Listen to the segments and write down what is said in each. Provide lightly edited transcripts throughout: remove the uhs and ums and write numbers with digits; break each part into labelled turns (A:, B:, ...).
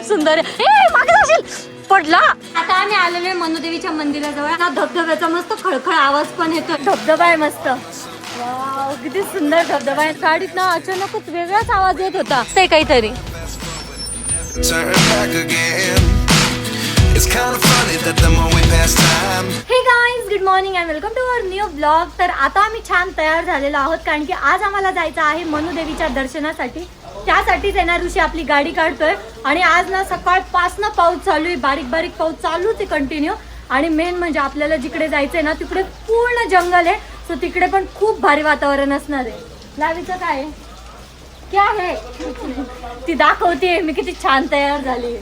A: खूप सुंदर आहे. मागे जाशील, पडला. आता आम्ही आलेलो आहे मनुदेवीच्या मंदिराजवळ. आता धबधब्याचा मस्त खळखळ आवाज पण येतो. धबधबा आहे मस्त. वाव, किती सुंदर धबधबा आहे. गाडीत ना अचानकच वेगळाच आवाज येत होता. ते काहीतरी. Hey guys, good morning and welcome to our new blog. तर आता आम्ही छान तयार झालेलो आहोत कारण की आज आम्हाला जायचं आहे मनुदेवीच्या दर्शनासाठी. त्यासाठीच आहे ना ऋषी आपली गाडी काढतोय. आणि आज ना सकाळपासनं पाऊस चालू आहे, बारीक बारीक पाऊस चालूच आहे कंटिन्यू. आणि मेन म्हणजे आपल्याला जिकडे जायचंय ना तिकडे पूर्ण जंगल आहे. सो तिकडे पण खूप भारी वातावरण असणार आहे. लावीचं काय आहे? क्या आहे ती दाखवते मी किती छान तयार झाली.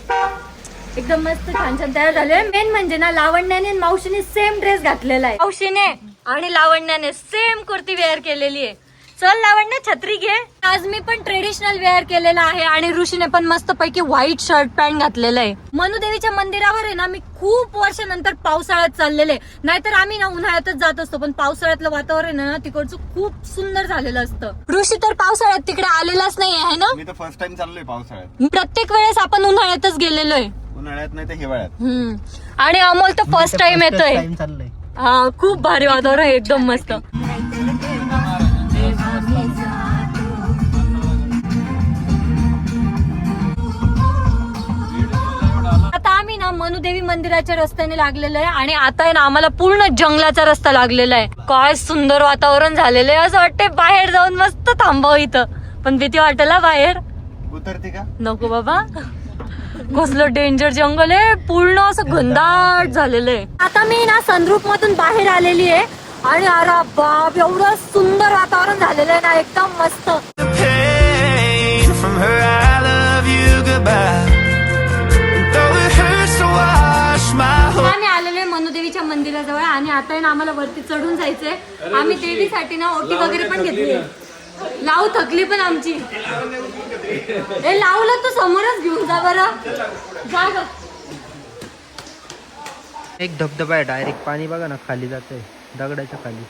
A: एकदम मस्त छान छान तयार झाले. मेन म्हणजे ना लावण्याने मावशीने सेम ड्रेस घातलेला आहे. मावशीने आणि लावण्याने सेम कुर्ती वेअर केलेली आहे. चल लावण्य छत्री घे. आज मी पण ट्रेडिशनल वेअर केलेला आहे आणि ऋषीने पण मस्त पैकी व्हाईट शर्ट पॅन्ट घातलेलं आहे. मनुदेवीच्या मंदिरावर आहे ना मी खूप वर्षानंतर पावसाळ्यात चाललेले. नाहीतर आम्ही ना उन्हाळ्यातच जात असतो, पण पावसाळ्यातलं वातावरण आहे ना तिकडचं खूप सुंदर झालेलं असतं. ऋषी तर पावसाळ्यात तिकडे आलेलाच नाही आहे ना.
B: मी तर फर्स्ट टाइम चाललोय पावसाळ्यात.
A: प्रत्येक वेळेस आपण उन्हाळ्यातच गेलेलो आहे.
B: उन्हाळ्यात नाही तर हिवाळ्यात.
A: आणि अमोल तर फर्स्ट टाइम येतोय. हा, खूप भारी वातावरण आहे, एकदम मस्त. आता आम्ही ना मनुदेवी मंदिराच्या रस्त्याने लागलेलो आहे आणि आता आहे ना आम्हाला पूर्ण जंगलाचा रस्ता लागलेला आहे. काय सुंदर वातावरण झालेलं आहे. असं वाटतंय बाहेर जाऊन मस्त थांबावं इथं, पण भीती वाटेला बाहेर.
B: उतरते का?
A: नको बाबा, कसलं डेंजर जंगल आहे. पूर्ण असं घनदाट झालेलं आहे. आता मी ना सनरूफ मधून बाहेर आलेली आहे आणि अरे बाप, एवढं सुंदर वातावरण झालेलं आहे ना, एकदम मस्त. आम्ही आलेलो आहे मनुदेवीच्या मंदिराजवळ आणि आता आहे ना आम्हाला वरती चढून जायचंय. आम्ही देवीसाठी ना ओटी वगैरे पण घेतली. लावू थकली पण आमची. हे लावला तू समोरच घेऊन जा बरं. जा ग.
C: एक धबधबा आहे, डायरेक्ट पाणी बघा ना खाली जातंय दगडाच्या खाली.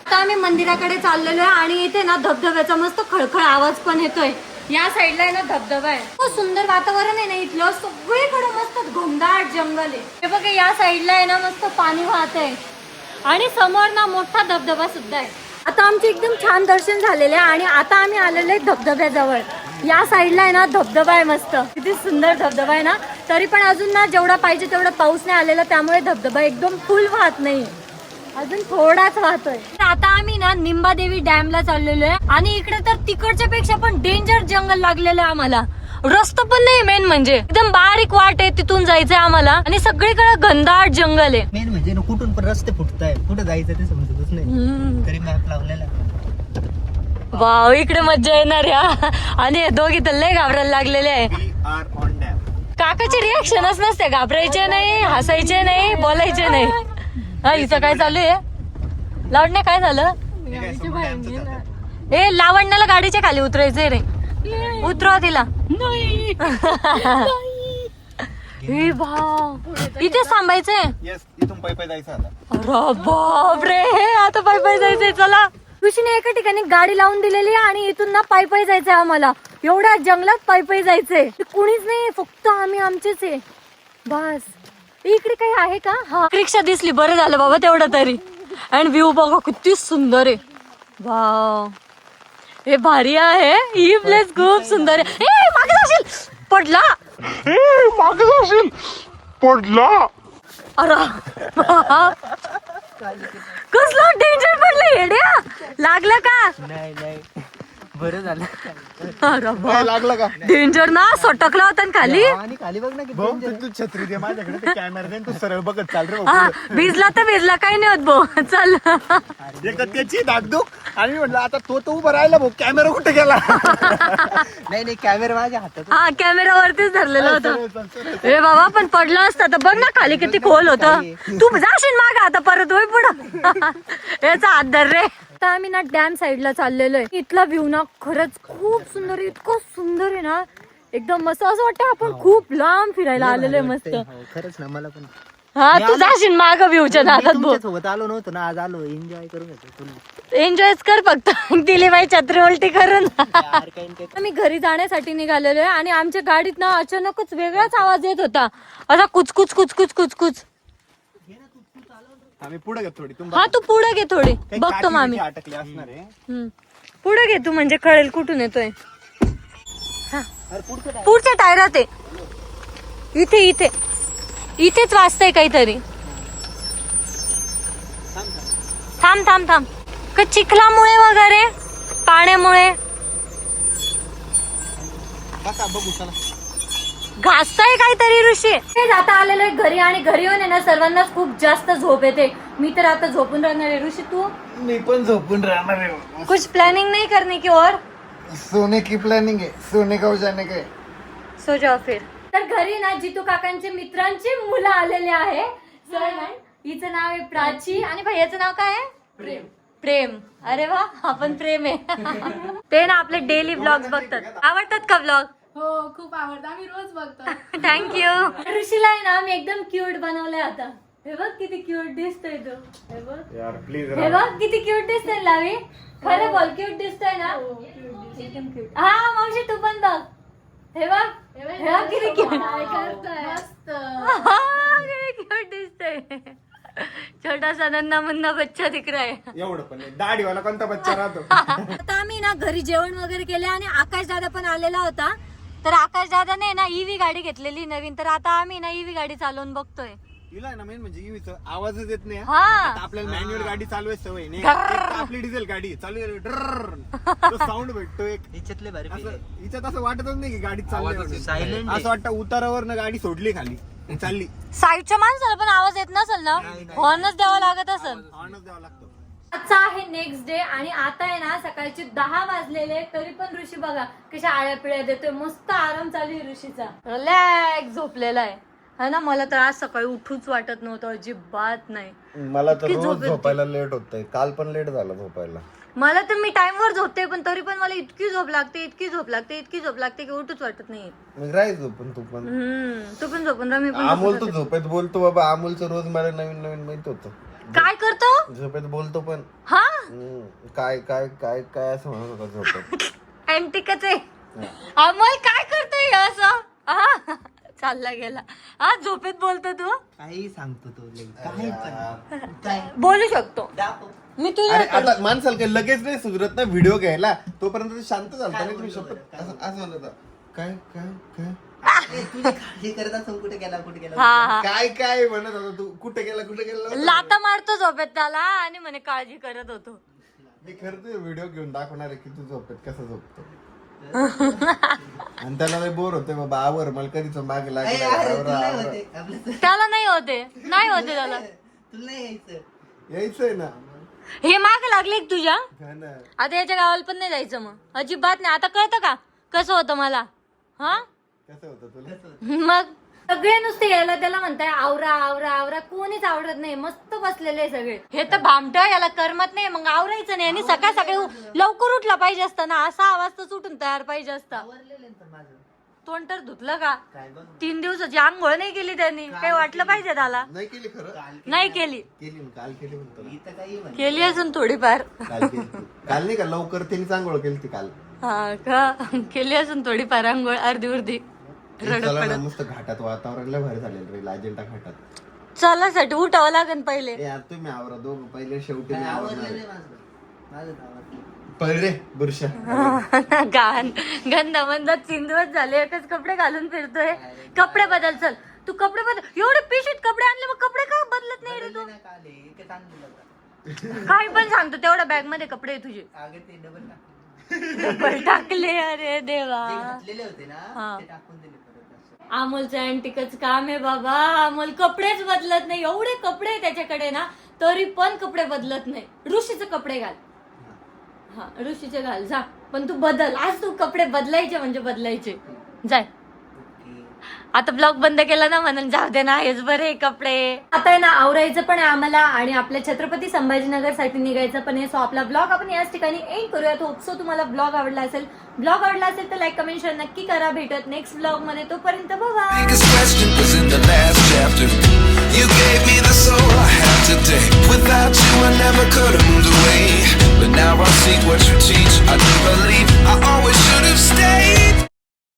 A: आता आम्ही मंदिराकडे चाललेलो आहे आणि इथे ना धबधब्याचा मस्त खळखळ आवाज पण येतोय. या साईडला आहे ना धबधबा आहे. खूप सुंदर वातावरण आहे ना इथलं. सगळीकडे मस्त घनदाट जंगल आहे. हे बघा या साईडला आहे ना मस्त पाणी वाहत आहे आणि समोर ना मोठा धबधबा सुद्धा आहे. आता आमचे एकदम छान दर्शन झालेले आहे आणि आता आम्ही आलेलो आहे धबधब्याजवळ. या साईडला आहे ना धबधबा आहे मस्त. किती सुंदर धबधबा आहे ना. तरी पण अजून ना जेवढा पाहिजे तेवढा पाऊस नाही आलेला, त्यामुळे धबधबा एकदम फुल वाहत नाही, अजून थोडाच वाहतोय. आता आम्ही ना निंबादेवी डॅमला चाललेलो आहे आणि इकडे तर तिकडच्या पेक्षा पण डेंजर जंगल लागलेलं आहे आम्हाला. रस्ता पण नाही, मेन म्हणजे एकदम बारीक वाट आहे, तिथून जायचंय आम्हाला आणि सगळीकडे घनदाट जंगल आहे.
C: मेन म्हणजे कुठून पण रस्ते फुटताय, कुठे जायचं ते समजतच नाही. तरी मॅप लावलेला.
A: वाव, इकडे मज्जा येणार या. आणि हे दोघी तर लय घाबरायला लागलेले आहे. काकाचे रिएक्शनच नसते, घाबरायचे नाही, हसायचे नाही, बोलायचे नाही. हा, हिचं काय चालू आहे? लावण्या काय झालं? ए, लावण्याला गाडीच्या खाली उतरायचंय रे. उतरवा तिला. हे भाव, इथेच थांबायचंय.
B: इथून पायी पायी जायचं आता.
A: अरे बाप रे, आता पायी पायी जायचंय. चला. ऋषीने एका ठिकाणी गाडी लावून दिलेली आहे आणि इथून ना पायी पायी जायचंय आम्हाला. एवढ्या जंगलात पायी पायी जायचंय. कुणीच नाही, फक्त आम्ही आमचेच आहे बस. इकडे काही आहे का? हा, रिक्षा दिसली, बरं झालं बाबा तेवढं तरी. आणि व्ह्यू बघा किती सुंदर आहे. वाव, हे भारी आहे. ही प्लेस खूप सुंदर आहे. ए, मागे जाशील, पडला.
B: मागे जाशील, पडला.
A: अरे कसलं डेंजर पडलं येड्या. लागलं का?
C: नाही नाही, बरं झालं.
A: अरे
B: लागलं का?
A: डेंजर ना, सटकला होता ना खाली.
C: आणि खाली बघ ना
B: भाऊ, तू छत्री दे माझ्याकडे, ते कॅमेरा दे, तू सरळ बघत चाल रे.
A: हा, भिजला तर भिजला, काही नाही होत भाऊ. चल.
B: त्याची धाकधूक. आणि म्हटलं आता तो उभा राहिला भाऊ, कॅमेरा कुठे गेला?
C: नाही नाही, कॅमेरा माझ्या हातात.
A: हा, कॅमेरा वरतीच धरलेला होता. ए बाबा, पण पडला असता तर बघ ना खाली किती खोल होतं. तू जाशील माग आता परत, होय पुढं. याचा हात धर रे. आता आम्ही ना डॅम साईडला चाललेलो आहे. इथला व्ह्यू ना खरंच खूप सुंदर आहे. इतकं सुंदर आहे ना, एकदम मस्त. असं वाटतं आपण खूप लांब फिरायला आलेलो आहे. मस्त.
C: खरंच ना, मला पण
A: हा तू जाशील माग व्ह्यूच्या नादात भाऊ.
C: सोबत आलो नव्हतो ना, आज आलो एन्जॉय करून घेतो.
A: एन्जॉयच कर फक्त दिली बाई छत्री उलटी करून.
C: यार काही नाही.
A: आम्ही घरी जाण्यासाठी निघालेलो आहे आणि आमच्या गाडीत ना अचानकच वेगळाच आवाज येत होता, असा कुचकुच कुचकुच कुचकुच.
B: आम्ही पुढे घेतो थोडी
A: हा तू पुढे घे थोडी, बघतो मग आम्ही.
B: अटकले असणार आहे.
A: पुढे घे तू, म्हणजे कळेल कुठून येतोय. पुढच्या टायरात आहे, इथे इथे इथेच वाजतंय काहीतरी. थांब थांब थांब. का चिखलामुळे वगैरे पाण्यामुळे
C: बसा बघू चला.
A: घासताय काहीतरी ऋषी. ते जाता आलेलं आहे घरी आणि घरी येऊन आहे ना सर्वांनाच खूप जास्त झोप येते. मी तर आता झोपून राहणार आहे. ऋषी तू?
B: मी पण झोपून राहणार आहे.
A: कुछ प्लॅनिंग नहीं करने की और
B: सोने की प्लॅनिंग आहे, सोने का जाने का.
A: सो जाओ फिर. तर घरी ना जितू काकांचे मित्रांची मुलं आलेले आहे. हिचं नाव आहे प्राची आणि भैयाचं नाव काय आहे? प्रेम. प्रेम. अरे वा, आपण प्रेम आहे. ते ना आपले डेली व्लॉग्स बघतात. आवडतात का व्लॉग?
D: हो खूप आवडतं, आम्ही रोज बघतो.
A: थँक्यू. ऋषीला आहे ना मी एकदम क्यूट बनवलंय आता. हे बघ किती क्यूट दिसतोय तो. हे बघ
B: यार प्लीज
A: हे बघ किती क्यूट दिसतोय लावी. खरं बोल, क्यूट दिसतोय ना? एकदम क्यूट. हा मावशी तू पण बघ. हे बघ हे बघ किती क्यूट.
D: काय करताय? मस्त.
A: किती क्यूट दिसतोय. छोटा सा नन्ना मुन्ना बच्चा दिख रहा है.
B: एवढं पण नाही. दाढीवाला कोणता बच्चा राहतो.
A: आता आम्ही ना घरी जेवण वगैरे केले आणि आकाश दादा पण आलेला होता. तर आकाश दादाने ना ईव्ही गाडी घेतलेली नवीन. तर आता आम्ही ना ईव्ही गाडी चालवून बघतोय.
B: तिला आहे ना मेन म्हणजे ईव्हीचा आवाजच येत नाही.
A: हा.
B: आता आपल्याला मॅन्युअल गाडी चालवायची सवय नाही. एक तर आपली डिझेल गाडी चालू तो साऊंड भेटतो एक.
C: हिच्यातले भारी feel
B: असं
C: आहे.
B: हिच्यात असं वाटतच नाही की गाडी चालली.
C: Silent आहे.
B: असं वाटतं उतारावर ना गाडी सोडली खाली चालली.
A: साईडच्या माणसाला पण आवाज येत नसेल ना, हॉर्नच द्यावा लागत असेल.
B: हॉर्नच द्यावा लागतो.
A: आजचा आहे नेक्स्ट डे आणि आता आहे ना सकाळचे 10 वाजलेले तरी पण ऋषी बघा कशा आळ्या पिळ्या देतोय. मस्त आराम चालू आहे ऋषीचा. रिलॅक्स झोपलेला आहे ना. मला तर आज सकाळी उठूच वाटत नव्हतं, अजिबात नाही.
E: मला तर
A: इतकी
E: रोज
A: झोप येते.
E: झोपायला लेट होतंय. काल पण लेट झालं झोपायला.
A: मला तर मी टाइमवर झोपते पण तरी पण मला इतकी झोप लागते इतकी झोप लागते इतकी झोप लागते की उठूच वाटत नाही.
E: मग राहायचं झोपून तू पण.
A: तू पण झोपून राहा, मी पण
E: अमोल
A: झोपून
E: तो झोपेत बोलतो बाबा. अमोलचं रोज मला नवीन नवीन माहित होतं.
A: राहते. काय करतो
E: झोपेत बोलतो पण.
A: हा
E: काय काय काय काय असं म्हणत होता झोपेत.
A: अँटिकच आहे. अमोल काय करतोय हे असं? हा? चालला गेला. हा झोपेत बोलतो तू?
C: काही सांगतो तो लई. काही पण काय
A: बोलू शकतो
C: दाखव.
A: मी तुला
E: अरे आता माणसाला काही लगेच नाही सुधरत ना व्हिडिओ घ्यायला. तोपर्यंत ते शांत झालता नाही तुम्ही शपथ. असं म्हणत होता. काय काय काय
C: तुझी काळजी करत असं कुठे गेला कुठे गेला.
A: हा हा
E: काय काय म्हणत होता तू. कुठे गेला कुठे गेला.
A: लाता मारतो झोपेत त्याला आणि म्हणे काळजी करत होतो.
E: मी खरं तुझे व्हिडिओ घेऊन दाखवणार आहे की तू झोपेत कसं झोपतो. आणि त्याला बोर होते बाबा. आवर मला कधीच मागे
C: अरे,
E: लागला.
C: तुला नाही होते आपलं.
A: त्याला नाही होते त्याला.
C: तुला नाही यायचं.
E: यायचंय ना.
A: हे माग लागले का तुझ्या?
E: हा ना.
A: आता याच्या गावाला पण नाही जायचं मग. अजिबात नाही. आता कळतं का कसं होतं मला? हा
E: कसं होतं तुला.
A: मग सगळे नुसते यायला त्याला म्हणताय आवरा आवरा आवरा. कोणीच आवडत नाही. मस्त बसलेले सगळे. हे तर भामट याला करमत नाही. मग आवरायचं नाही आणि सकाळ सकाळी लवकर उठला पाहिजे असता ना. असा आवाज तर सुटून तयार पाहिजे असता.
C: आवरलेलं आहे पण माझं.
A: तोंड तर धुतलं का?
C: काय बघ.
A: 3 दिवसाची आंघोळ नाही केली त्यांनी. काही वाटलं पाहिजे त्याला?
E: नाही केली खरं.
A: नाही केली.
E: केली ना, काल केली म्हणतो ना.
C: इथं काही म्हण.
A: केली असून थोडीफार.
E: काल केली ती. काल नाही का लवकर त्यांनी चांगलं केली ती काल.
A: हा का? केली असून थोडीफार आंघोळ अर्धी उर्धी. रडत
E: चला ना,
A: पडत.
E: मस्त घाटात वातावरण लय भारी झालेलं रे. अजिंठा घाटात.
A: चलासाठी उठावं लागेल पहिले.
E: ए यार तुम्ही आवरा दोघं पहिले. शेवटी मी
C: आवरलेलं
E: आवरणार
C: आहे
E: आहे.
C: माझं. माझं आवरलं.
E: पहिले बुरशा.
A: घाण गंध मंदात 3 दिवस झाले एकच कपडे घालून फिरतोय. कपडे बदल. चल तू कपडे बदल. एवढे पिशवीत कपडे आणले मग कपडे का बदलत नाही रे तू?
C: नाही का आले, एकच आणलेलं होतं.
A: काही पण सांगतो तेवढ्या बॅग मध्ये कपडे आहे तुझे.
C: अगं ते डबल टाकले.
A: डबल टाकले. अरे देवा.
C: जे घातलेले होते ना
A: हा.
C: ते टाकून दिले परत असं.
A: अमोलचं अँटिकच काम आहे बाबा. अमोल कपडेच बदलत नाही. एवढे कपडे आहे त्याच्याकडे ना तरी पण कपडे बदलत नाही. ऋषीचे कपडे घाल. हा ऋषीचे घाल जा. पण तू बदल. आज तू कपडे बदलायचे म्हणजे बदलायचे. जाय.
C: ओके.
A: आता ब्लॉग बंद केला ना म्हणून जाऊ दे ना. हेच बरे कपडे. आता आहे ना आवरायचं पण आहे आम्हाला आणि आपल्या छत्रपती संभाजीनगर साठी निघायचं पण आहे. सो आपला ब्लॉग आपण याच ठिकाणी एंड करूया. होप सो तुम्हाला ब्लॉग आवडला असेल. ब्लॉग आवडला असेल तर लाईक कमेंट शेअर नक्की करा. भेटत नेक्स्ट ब्लॉग मध्ये. तोपर्यंत bye.
F: Biggest question was in the last chapter. You gave me the soul I have today. Without you I never could have moved away. But now I see what you teach. I do believe I always should have stayed.